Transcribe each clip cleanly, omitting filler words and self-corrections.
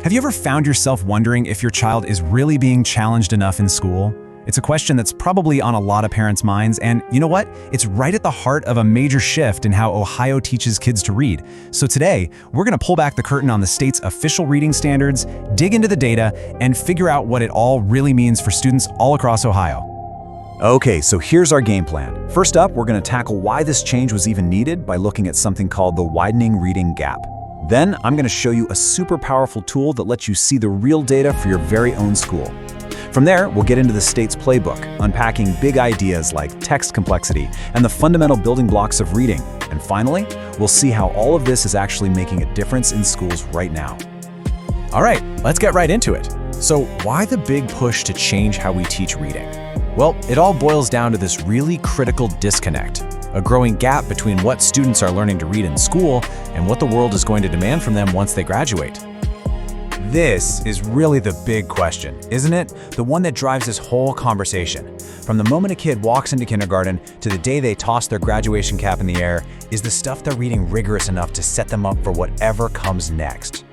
Have you ever found yourself wondering if your child is really being challenged enough in school? It's a question that's probably on a lot of parents' minds, and you know what? It's right at the heart of a major shift in how Ohio teaches kids to read. So today, we're going to pull back the curtain on the state's official reading standards, dig into the data, and figure out what it all really means for students all across Ohio. Okay, so here's our game plan. First up, we're going to tackle why this change was even needed by looking at something called the widening reading gap. Then, I'm going to show you a super powerful tool that lets you see the real data for your very own school. From there, we'll get into the state's playbook, unpacking big ideas like text complexity and the fundamental building blocks of reading. And finally, we'll see how all of this is actually making a difference in schools right now. All right, let's get right into it. So why the big push to change how we teach reading? Well, it all boils down to this really critical disconnect, a growing gap between what students are learning to read in school and what the world is going to demand from them once they graduate. This is really the big question, isn't it? The one that drives this whole conversation. From the moment a kid walks into kindergarten to the day they toss their graduation cap in the air, is the stuff they're reading rigorous enough to set them up for whatever comes next?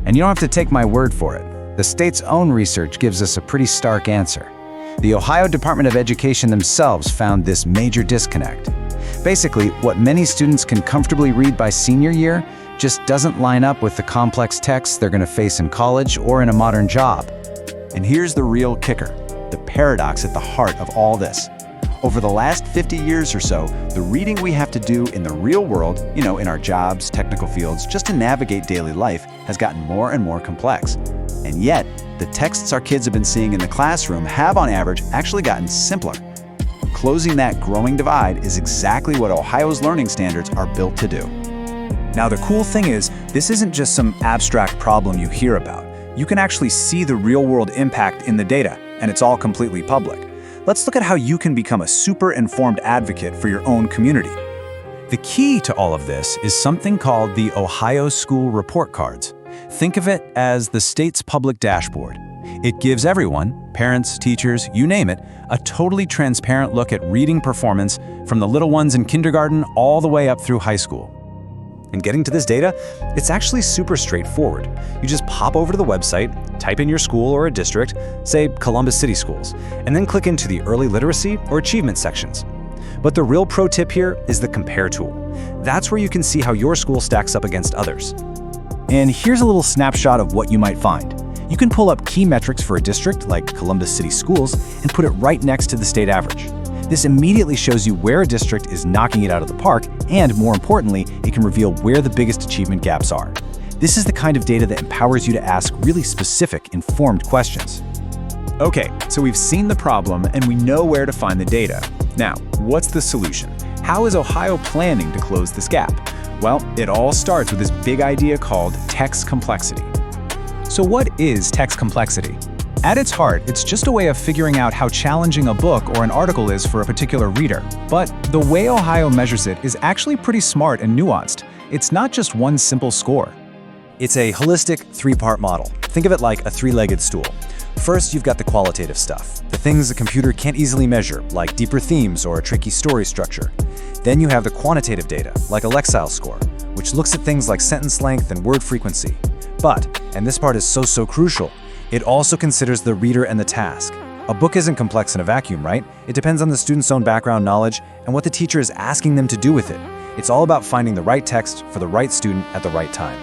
And you don't have to take my word for it. The state's own research gives us a pretty stark answer. The Ohio Department of Education themselves found this major disconnect. Basically, what many students can comfortably read by senior year just doesn't line up with the complex texts they're going to face in college or in a modern job. And here's the real kicker, the paradox at the heart of all this. Over the last 50 years or so, the reading we have to do in the real world, in our jobs, technical fields, just to navigate daily life, has gotten more and more complex. And yet, the texts our kids have been seeing in the classroom have, on average, actually gotten simpler. Closing that growing divide is exactly what Ohio's learning standards are built to do. Now, the cool thing is, this isn't just some abstract problem you hear about. You can actually see the real-world impact in the data, and it's all completely public. Let's look at how you can become a super informed advocate for your own community. The key to all of this is something called the Ohio School Report Cards. Think of it as the state's public dashboard. It gives everyone, parents, teachers, you name it, a totally transparent look at reading performance from the little ones in kindergarten all the way up through high school. And getting to this data, it's actually super straightforward. You just pop over to the website, type in your school or a district, say Columbus City Schools, and then click into the early literacy or achievement sections. But the real pro tip here is the compare tool. That's where you can see how your school stacks up against others. And here's a little snapshot of what you might find. You can pull up key metrics for a district like Columbus City Schools and put it right next to the state average. This immediately shows you where a district is knocking it out of the park, and more importantly, it can reveal where the biggest achievement gaps are. This is the kind of data that empowers you to ask really specific, informed questions. Okay, so we've seen the problem and we know where to find the data. Now, what's the solution? How is Ohio planning to close this gap? Well, it all starts with this big idea called text complexity. So what is text complexity? At its heart, it's just a way of figuring out how challenging a book or an article is for a particular reader. But the way Ohio measures it is actually pretty smart and nuanced. It's not just one simple score. It's a holistic three-part model. Think of it like a three-legged stool. First, you've got the qualitative stuff, the things a computer can't easily measure, like deeper themes or a tricky story structure. Then you have the quantitative data, like a Lexile score, which looks at things like sentence length and word frequency. But, and this part is so crucial, it also considers the reader and the task. A book isn't complex in a vacuum, right? It depends on the student's own background knowledge and what the teacher is asking them to do with it. It's all about finding the right text for the right student at the right time.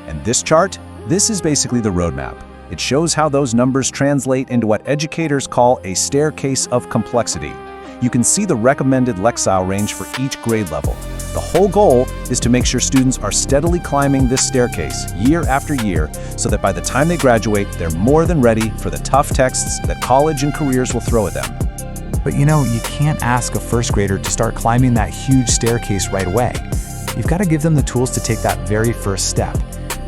And this chart, this is basically the roadmap. It shows how those numbers translate into what educators call a staircase of complexity. You can see the recommended Lexile range for each grade level. The whole goal is to make sure students are steadily climbing this staircase year after year so that by the time they graduate, they're more than ready for the tough texts that college and careers will throw at them. But you can't ask a first grader to start climbing that huge staircase right away. You've got to give them the tools to take that very first step.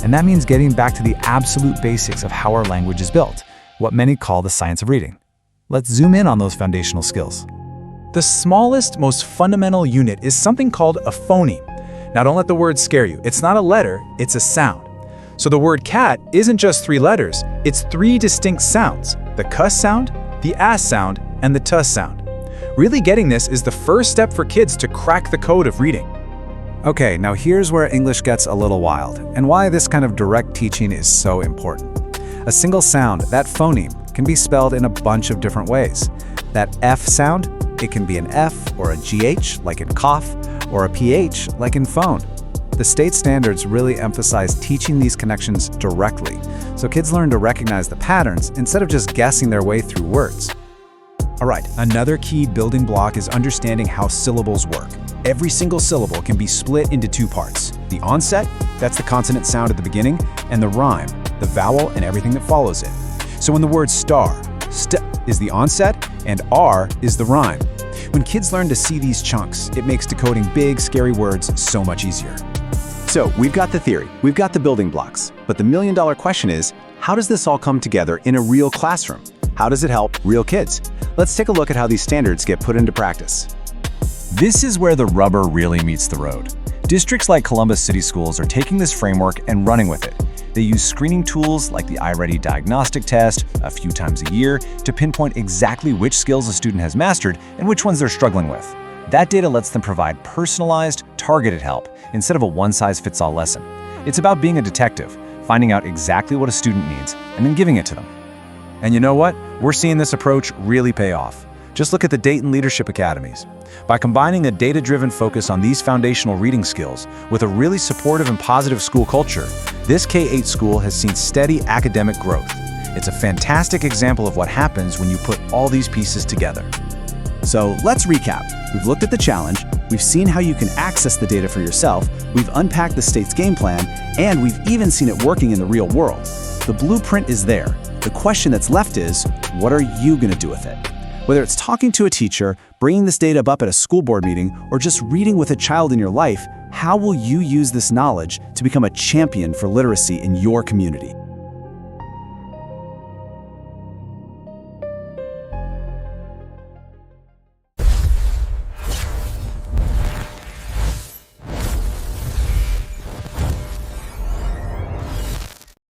And that means getting back to the absolute basics of how our language is built, what many call the science of reading. Let's zoom in on those foundational skills. The smallest, most fundamental unit is something called a phoneme. Now don't let the word scare you. It's not a letter, it's a sound. So the word cat isn't just 3 letters, it's 3 distinct sounds: the cuss sound, the ass sound, and the tuss sound. Really getting this is the first step for kids to crack the code of reading. Okay, now here's where English gets a little wild, and why this kind of direct teaching is so important. A single sound, that phoneme, can be spelled in a bunch of different ways. That F sound, it can be an F or a GH, like in cough, or a PH, like in phone. The state standards really emphasize teaching these connections directly, so kids learn to recognize the patterns instead of just guessing their way through words. All right, another key building block is understanding how syllables work. Every single syllable can be split into two parts. The onset, that's the consonant sound at the beginning, and the rhyme, the vowel and everything that follows it. So when the word star, st is the onset, and R is the rhyme. When kids learn to see these chunks, it makes decoding big, scary words so much easier. So we've got the theory, we've got the building blocks, but the million-dollar question is, how does this all come together in a real classroom? How does it help real kids? Let's take a look at how these standards get put into practice. This is where the rubber really meets the road. Districts like Columbus City Schools are taking this framework and running with it. They use screening tools like the iReady diagnostic test a few times a year to pinpoint exactly which skills a student has mastered and which ones they're struggling with. That data lets them provide personalized, targeted help instead of a one-size-fits-all lesson. It's about being a detective, finding out exactly what a student needs, and then giving it to them. And you know what? We're seeing this approach really pay off. Just look at the Dayton Leadership Academies. By combining a data-driven focus on these foundational reading skills with a really supportive and positive school culture, this K-8 school has seen steady academic growth. It's a fantastic example of what happens when you put all these pieces together. So let's recap. We've looked at the challenge, we've seen how you can access the data for yourself, we've unpacked the state's game plan, and we've even seen it working in the real world. The blueprint is there. The question that's left is, what are you going to do with it? Whether it's talking to a teacher, bringing this data up at a school board meeting, or just reading with a child in your life, how will you use this knowledge to become a champion for literacy in your community?